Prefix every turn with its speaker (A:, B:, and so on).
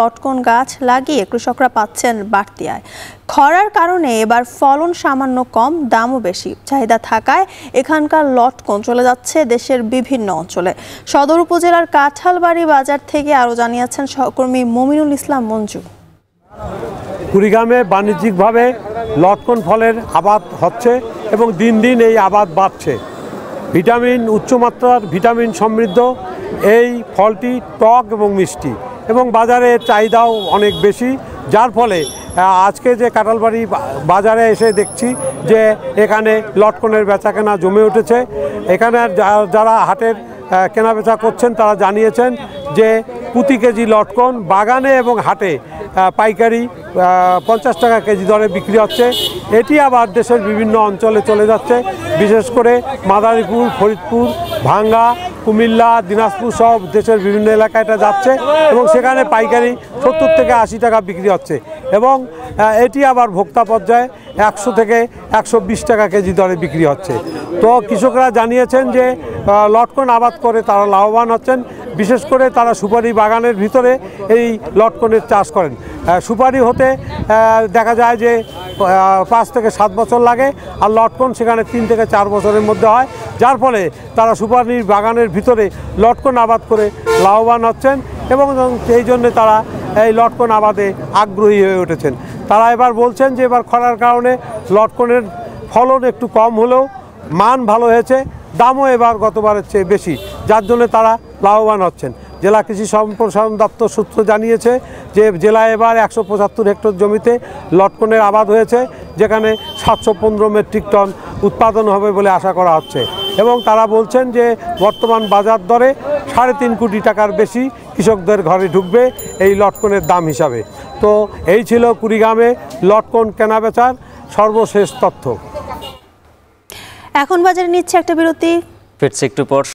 A: লটকন গাছ লাগিয়ে কৃষকরা পাচ্ছেন বাড়তি আয়। খরার কারণে এবার ফলন সামান্য কম, দামও বেশি। চাহিদা থাকায় এখানকার লটকন চলে যাচ্ছে দেশের বিভিন্ন অঞ্চলে। সদর উপজেলার কাঁঠালবাড়ি বাজার থেকে আরও জানিয়েছেন সহকর্মী মমিনুল ইসলাম মঞ্জু।
B: কুড়িগ্রামে বাণিজ্যিকভাবে লটকন ফলের আবাদ হচ্ছে এবং দিন দিন এই আবাদ বাড়ছে। উচ্চমাত্রার ভিটামিন সমৃদ্ধ এই ফলটি টক এবং মিষ্টি এবং বাজারে চাহিদাও অনেক বেশি, যার ফলে আজকে যে কাঁঠালবাড়ি বাজারে এসে দেখছি যে এখানে লটকনের বেচাকেনা জমে উঠেছে। এখানে যারা হাটের কেনাবেচা করছেন তারা জানিয়েছেন যে প্রতি কেজি লটকন বাগানে এবং হাটে পাইকারি 50 টাকা কেজি দরে বিক্রি হচ্ছে। এটি আবার দেশের বিভিন্ন অঞ্চলে চলে যাচ্ছে, বিশেষ করে মাদারীপুর, ফরিদপুর, ভাঙ্গা, কুমিল্লা, দিনাজপুর সব দেশের বিভিন্ন এলাকায় এটা যাচ্ছে এবং সেখানে পাইকারি 70 থেকে 80 টাকা বিক্রি হচ্ছে এবং এটি আবার ভোক্তা পর্যায়ে 100 থেকে 120 টাকা কেজি দরে বিক্রি হচ্ছে। তো কৃষকরা জানিয়েছেন যে লটকন আবাদ করে তারা লাভবান হচ্ছেন, বিশেষ করে তারা সুপারি বাগানের ভিতরে এই লটকনের চাষ করেন। সুপারি হতে দেখা যায় যে 5 থেকে 7 বছর লাগে, আর লটকন সেখানে 3 থেকে 4 বছরের মধ্যে হয়, যার ফলে তারা সুপারির বাগানের ভিতরে লটকন আবাদ করে লাভবান হচ্ছেন এবং এই জন্যে তারা এই লটকন আবাদে আগ্রহী হয়ে উঠেছেন। তারা এবার বলছেন যে এবার খরার কারণে লটকনের ফলন একটু কম হলেও মান ভালো হয়েছে, দামও এবার গতবারের চেয়ে বেশি, যার জন্য তারা লাভবান হচ্ছেন। জেলা কৃষি সম্প্রসারণ দপ্তর সূত্র জানিয়েছে যে জেলায় এবার 175 হেক্টর জমিতে লটকনের আবাদ হয়েছে, যেখানে 715 মেট্রিক টন উৎপাদন হবে বলে আশা করা হচ্ছে এবং তারা বলছেন যে বর্তমান বাজার দরে 3.5 কোটি টাকার বেশি কৃষকদের ঘরে ঢুকবে এই লটকনের দাম হিসাবে। তো এই ছিল কুড়িগ্রামে লটকন কেনাবেচার সর্বশেষ তথ্য।
A: এখন বাজারে নিচ্ছে একটা বিরতি,
C: ফিরছে একটু পর।